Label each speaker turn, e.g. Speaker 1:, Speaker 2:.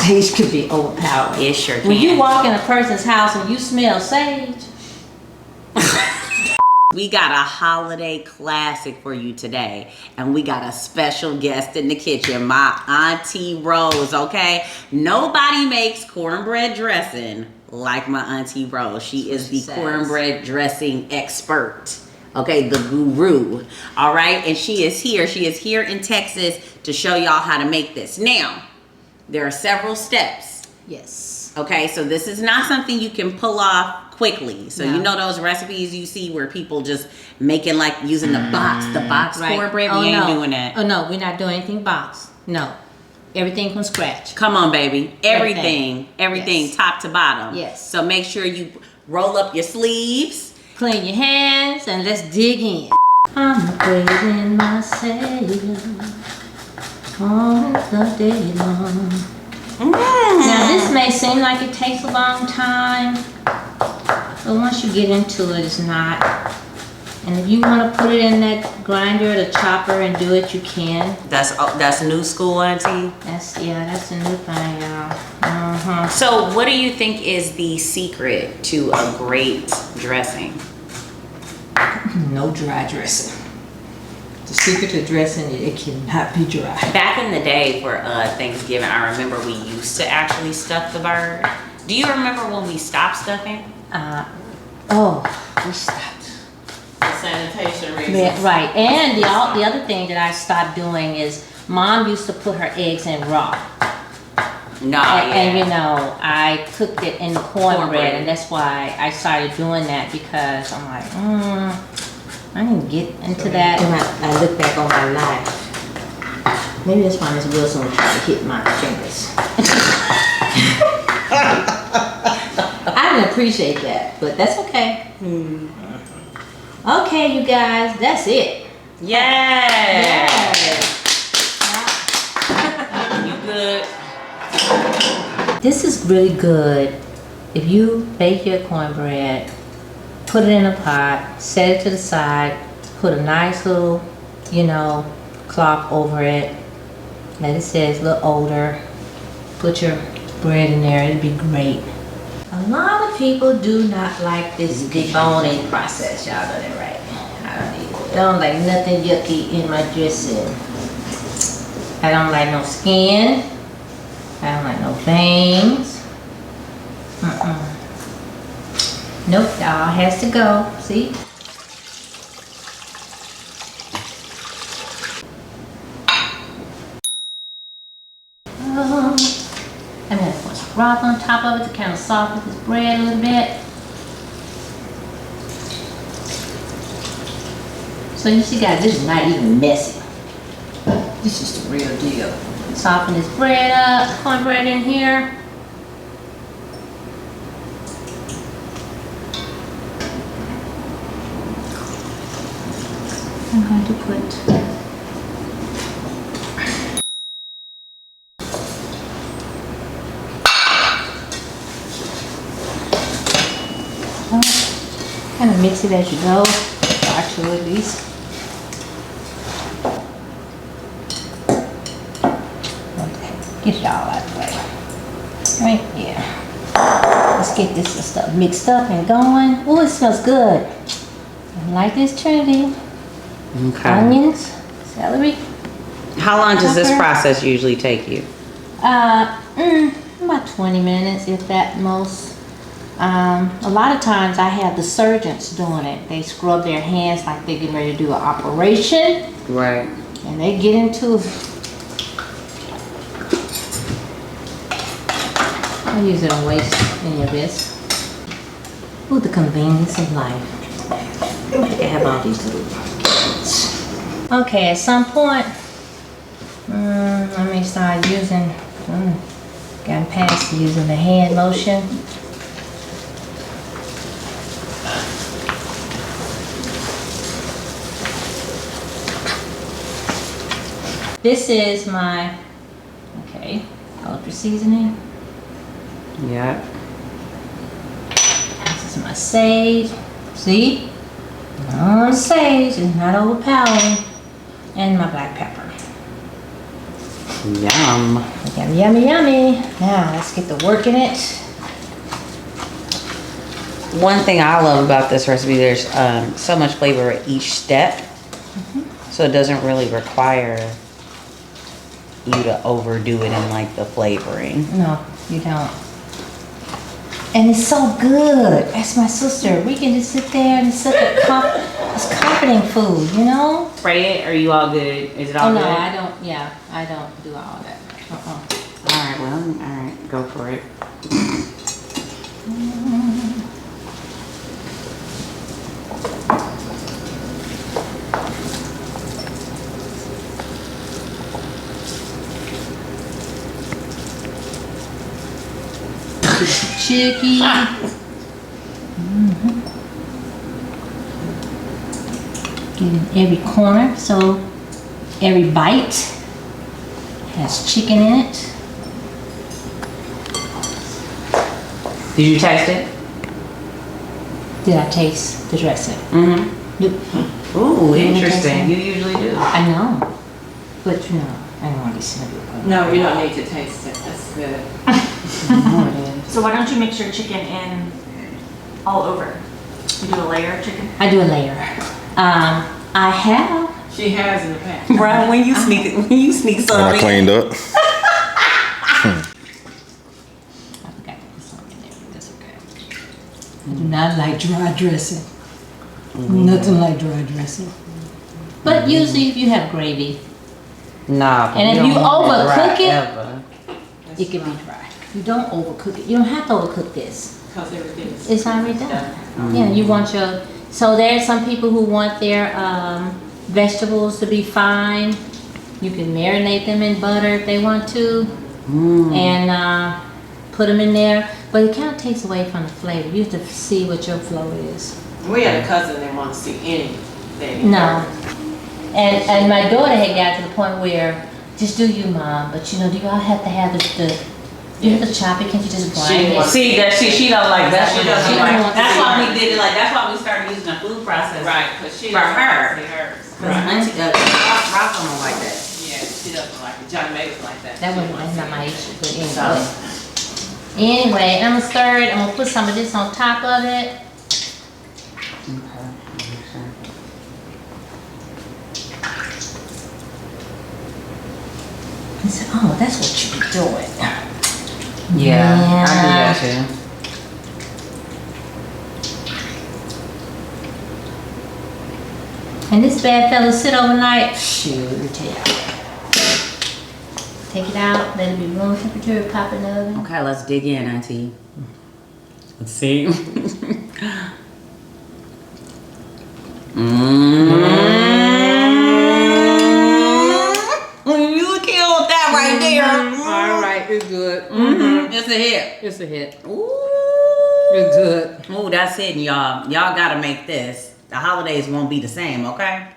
Speaker 1: Sage could be overpowering.
Speaker 2: It sure can.
Speaker 1: When you walk in a person's house and you smell sage.
Speaker 2: We got a holiday classic for you today, and we got a special guest in the kitchen, my Auntie Rose, okay? Nobody makes cornbread dressing like my Auntie Rose. She is the cornbread dressing expert, okay? The guru, all right? And she is here in Texas to show y'all how to make this. Now, there are several steps.
Speaker 1: Yes.
Speaker 2: Okay, so this is not something you can pull off quickly. So you know those recipes you see where people just making like using the box
Speaker 1: Right.
Speaker 2: cornbread? We ain't doing that.
Speaker 1: Oh no, we're not doing anything box. No. Everything from scratch.
Speaker 2: Come on, baby. Everything
Speaker 1: Yes.
Speaker 2: top to bottom.
Speaker 1: Yes.
Speaker 2: So make sure you roll up your sleeves.
Speaker 1: Clean your hands and let's dig in. I'm praising my Savior all the day long. Now this may seem like it takes a long time, but once you get into it, it's not. And if you want to put it in that grinder or the chopper and do it, you can.
Speaker 2: That's new school, Auntie.
Speaker 1: That's a new thing, y'all.
Speaker 2: So what do you think is the secret to a great dressing?
Speaker 1: No dry dressing. The secret to dressing it cannot be dry.
Speaker 2: Back in the day for Thanksgiving, I remember we used to actually stuff the bird. Do you remember when we stopped stuffing?
Speaker 1: We stopped.
Speaker 3: For sanitation reasons.
Speaker 1: Yeah, right. And the other thing that I stopped doing is Mom used to put her eggs in raw. And you know, I cooked it in the cornbread, and that's why I started doing that, because I'm like, I didn't get into that. I look back on my life. Maybe that's why Miss Wilson was trying to hit my fingers. I didn't appreciate that, but that's okay. Okay, you guys, that's it.
Speaker 2: Yeah. You good?
Speaker 1: This is really good. If you bake your cornbread, put it in a pot, set it to the side, put a nice little, cloth over it. Let it sit a little older. Put your bread in there, it'd be great. A lot of people do not like this deboning process. Y'all know that, right? I don't need it. I don't like nothing yucky in my dressing. I don't like no skin. I don't like no veins. Nope, that all has to go. See? I'm gonna put some broth on top of it to kind of soften this bread a little bit. So you see, guys, this is not even messy. This is the real deal. Soften this bread up, cornbread in here. I'm going to put kind of mix it as you go. Try to at least. Get it all out of the way. Right? Yeah. Let's get this stuff mixed up and going. Oh, it smells good. I like this Trinity.
Speaker 2: Okay.
Speaker 1: Onions, celery.
Speaker 2: How long does this process usually take you?
Speaker 1: About 20 minutes, if that most. A lot of times I have the surgeons doing it. They scrub their hands like they're getting ready to do an operation.
Speaker 2: Right.
Speaker 1: And they get into it. I usually don't waste any of this. Ooh, the convenience of life. I have all these little kids. Okay, at some point, let me start using, gotten past using the hand motion. This is my, culture seasoning.
Speaker 2: Yeah.
Speaker 1: This is my sage. See? Sage is not overpowering. And my black pepper.
Speaker 2: Yum.
Speaker 1: Yummy, yummy, yummy. Now let's get to work in it.
Speaker 2: One thing I love about this recipe, there's so much flavor at each step. So it doesn't really require you to overdo it in like the flavoring.
Speaker 1: No, you don't. And it's so good. That's my sister. We can just sit there and it's such a it's comforting food, you know?
Speaker 3: Spray it, or you all good? Is it all
Speaker 1: Oh
Speaker 3: good?
Speaker 1: no, I don't. Yeah, I don't do all that.
Speaker 2: Alright, well, alright, go for it.
Speaker 1: Chicky. Get in every corner, so every bite has chicken in it.
Speaker 3: Did you taste it?
Speaker 1: Did I taste the dressing?
Speaker 2: Mm-hmm.
Speaker 1: Nope.
Speaker 3: Ooh,
Speaker 1: Didn't taste
Speaker 3: interesting.
Speaker 1: it.
Speaker 3: You usually do.
Speaker 1: I know, but you know, I don't want to be snippy.
Speaker 3: No, you don't need to taste it. That's good.
Speaker 4: So why don't you mix your chicken in all over? You do a layer of chicken?
Speaker 1: I do a layer. I have.
Speaker 3: She has in the past.
Speaker 2: Brian, when you sneak
Speaker 5: When
Speaker 2: something.
Speaker 5: I cleaned up.
Speaker 1: I forgot to put some in there, but that's okay. I do not like dry dressing. Nothing like dry dressing. But usually if you have gravy,
Speaker 2: Nah, but
Speaker 1: and if
Speaker 2: we
Speaker 1: you
Speaker 2: don't want it
Speaker 1: overcook
Speaker 2: dry
Speaker 1: it,
Speaker 2: ever.
Speaker 1: it can be dry. You don't overcook it. You don't have to overcook this.
Speaker 3: Because everything is.
Speaker 1: It's already done. Yeah, you want your, so there's some people who want their vegetables to be fine. You can marinate them in butter if they want to, and put them in there. But it kind of takes away from the flavor. You have to see what your flow is.
Speaker 3: We had a cousin that wanted to see anything.
Speaker 1: No. And my daughter had got to the point where, just do you, Mom. But you know, do y'all have to have you have to chop it? Can't you just grind it?
Speaker 3: See that she don't like that. She doesn't
Speaker 1: She
Speaker 3: like.
Speaker 1: doesn't want
Speaker 2: That's
Speaker 1: to
Speaker 2: why
Speaker 1: see
Speaker 2: we did it like, that's why we started using a food processor.
Speaker 3: Right, because she
Speaker 2: For
Speaker 3: doesn't
Speaker 2: her.
Speaker 3: see hers.
Speaker 2: Cause Auntie, Rock don't like that.
Speaker 3: Yeah, she doesn't like it. Johnny May was like that.
Speaker 1: That's not my issue, but anyway. Anyway, I'm gonna stir it. I'm gonna put some of this on top of it. He said, "Oh, that's what you be doing."
Speaker 2: Yeah, I do that too.
Speaker 1: And this bad fella sit overnight. Shoot, let me tell you. Take it out, let it be room temperature, pop it in the oven.
Speaker 2: Okay, let's dig in, Auntie. Let's see. You killed that right there.
Speaker 1: All right, it's good.
Speaker 2: It's a hit.
Speaker 1: It's a hit.
Speaker 2: Ooh.
Speaker 1: It's good.
Speaker 2: Ooh, that's it, y'all. Y'all gotta make this. The holidays won't be the same, okay?